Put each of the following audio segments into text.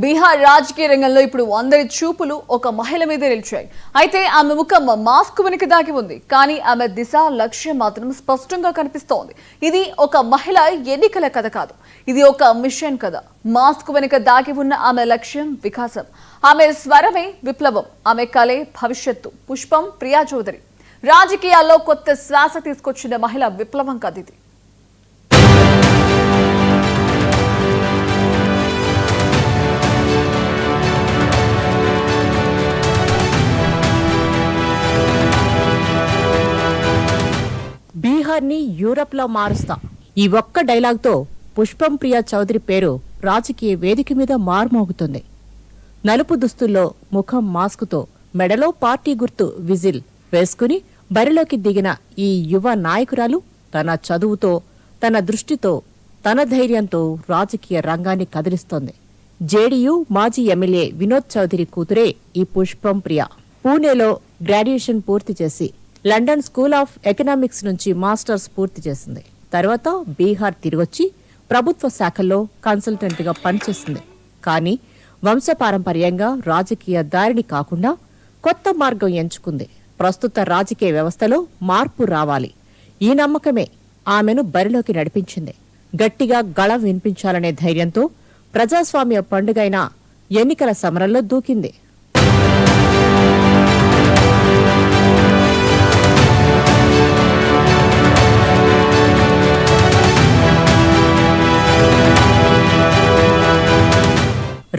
బీహార్ రాజకీయ రంగంలో ఇప్పుడు అందరి చూపులు ఒక మహిళ మీదే నిలిచాయి. అయితే ఆమె ముఖం మాస్క్ వెనుక దాగి ఉంది. కానీ ఆమె దిశ లక్ష్యం మాత్రం స్పష్టంగా కనిపిస్తోంది. ఇది ఒక మహిళ ఎన్నికల కథ కాదు, ఇది ఒక మిషన్ కథ. మాస్క్ వెనుక దాగి ఉన్న ఆమె లక్ష్యం వికాసం, ఆమె స్వరమే విప్లవం, ఆమె కలే భవిష్యత్తు. పుష్పం ప్రియా చౌదరి రాజకీయాల్లో కొత్త శ్వాస తీసుకొచ్చిన మహిళ విప్లవం కథ ఇది. బీహార్ని యూరప్లో మారుస్తా, ఈ ఒక్క డైలాగ్తో పుష్పం ప్రియా చౌదరి పేరు రాజకీయ వేదిక మీద మార్మోగుతుంది. నలుపు దుస్తుల్లో, ముఖం మాస్కుతో, మెడలో పార్టీ గుర్తు విజిల్ వేసుకుని బరిలోకి దిగిన ఈ యువ నాయకురాలు తన చదువుతో, తన దృష్టితో, తన ధైర్యంతో రాజకీయ రంగాన్ని కదిలిస్తోంది. జేడీయూ మాజీ ఎమ్మెల్యే వినోద్ చౌదరి కూతురే ఈ పుష్పం ప్రియా. పూణేలో గ్రాడ్యుయేషన్ పూర్తి చేసి లండన్ స్కూల్ ఆఫ్ ఎకనామిక్స్ నుంచి మాస్టర్స్ పూర్తి చేసింది. తర్వాత బీహార్ తిరిగొచ్చి ప్రభుత్వ శాఖల్లో కన్సల్టెంట్గా పనిచేసింది. కానీ వంశపారంపర్యంగా రాజకీయ దారిని కాకుండా కొత్త మార్గం ఎంచుకుంది. ప్రస్తుత రాజకీయ వ్యవస్థలో మార్పు రావాలి, ఈ నమ్మకమే ఆమెను బరిలోకి నడిపించింది. గట్టిగా గళం వినిపించాలనే ధైర్యంతో ప్రజాస్వామ్య పండుగైన ఎన్నికల సమరంలో దూకింది.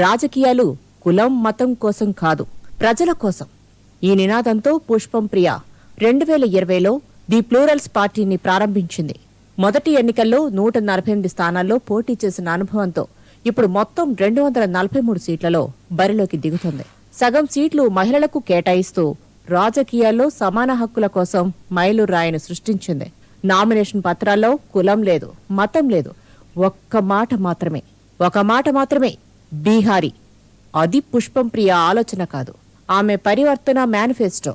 రాజకీయాలు కులం మతం కోసం కాదు, ప్రజల కోసం. ఈ నినాదంతో పుష్పం ప్రియా 2020లో ది ప్లూరల్స్ పార్టీని ప్రారంభించింది. మొదటి ఎన్నికల్లో 148 స్థానాల్లో పోటీ చేసిన అనుభవంతో ఇప్పుడు మొత్తం 243 సీట్లలో బరిలోకి దిగుతుంది. సగం సీట్లు మహిళలకు కేటాయిస్తూ రాజకీయాల్లో సమాన హక్కుల కోసం మైలురాయిని సృష్టించింది. నామినేషన్ పత్రాల్లో కులం లేదు, మతం లేదు, ఒక మాట మాత్రమే బీహారీ. అది పుష్పం ప్రియ ఆలోచన కాదు, ఆమె పరివర్తన మేనిఫెస్టో.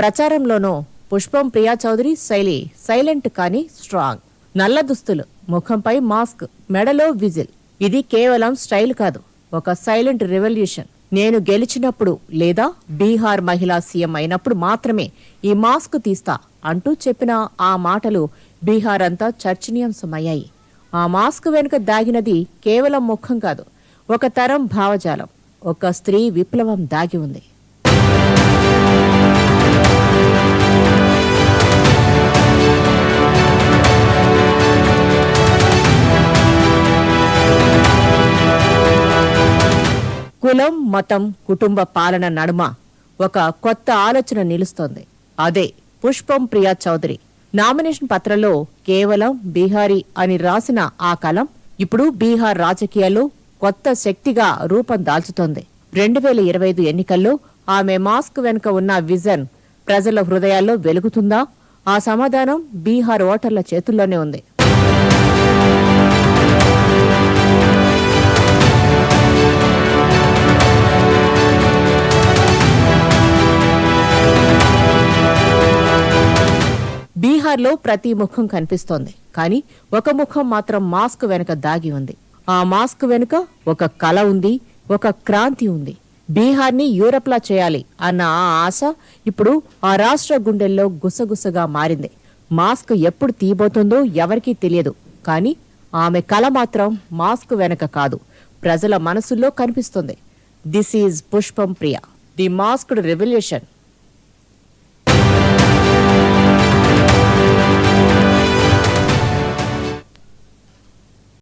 ప్రచారంలోనూ పుష్పం ప్రియా చౌదరి శైలి సైలెంట్ కానీ స్ట్రాంగ్. నల్ల దుస్తులు, ముఖంపై మాస్క్, మెడలో విజిల్. ఇది కేవలం స్టైల్ కాదు, ఒక సైలెంట్ రెవల్యూషన్. నేను గెలిచినప్పుడు లేదా బీహార్ మహిళా సీఎం అయినప్పుడు మాత్రమే ఈ మాస్క్ తీస్తా అంటూ చెప్పిన ఆ మాటలు బీహార్ అంతా చర్చనీయాంశమయ్యాయి. ఆ మాస్క్ వెనుక దాగినది కేవలం ముఖం కాదు, ఒక తరం భావజాలం, ఒక స్త్రీ విప్లవం దాగి ఉంది. కులం, మతం, కుటుంబ పాలన నడుమ ఒక కొత్త ఆలోచన నిలుస్తోంది. అదే పుష్పం ప్రియా చౌదరి. నామినేషన్ పత్రంలో కేవలం బీహారీ అని రాసిన ఆ కలం ఇప్పుడు బీహార్ రాజకీయాల్లో కొత్త శక్తిగా రూపం దాల్చుతోంది. 2025 ఎన్నికల్లో ఆమె మాస్క్ వెనుక ఉన్న విజన్ ప్రజల హృదయాల్లో వెలుగుతుందా? ఆ సమాధానం బీహార్ ఓటర్ల చేతుల్లోనే ఉంది. బీహార్లో ప్రతి ముఖం కనిపిస్తోంది, కానీ ఒక ముఖం మాత్రం మాస్క్ వెనుక దాగి ఉంది. ఆ మాస్క్ వెనుక ఒక కళ ఉంది, ఒక క్రాంతి ఉంది. బీహార్ని యూరప్లా చేయాలి అన్న ఆ ఆశ ఇప్పుడు ఆ రాష్ట్ర గుండెల్లో గుసగుసగా మారింది. మాస్క్ ఎప్పుడు తీయబోతుందో ఎవరికీ తెలియదు, కానీ ఆమె కళ మాత్రం మాస్క్ వెనుక కాదు, ప్రజల మనసుల్లో కనిపిస్తుంది. దిస్ ఈజ్ పుష్పం ప్రియా, ది మాస్క్డ్ రెవల్యూషన్.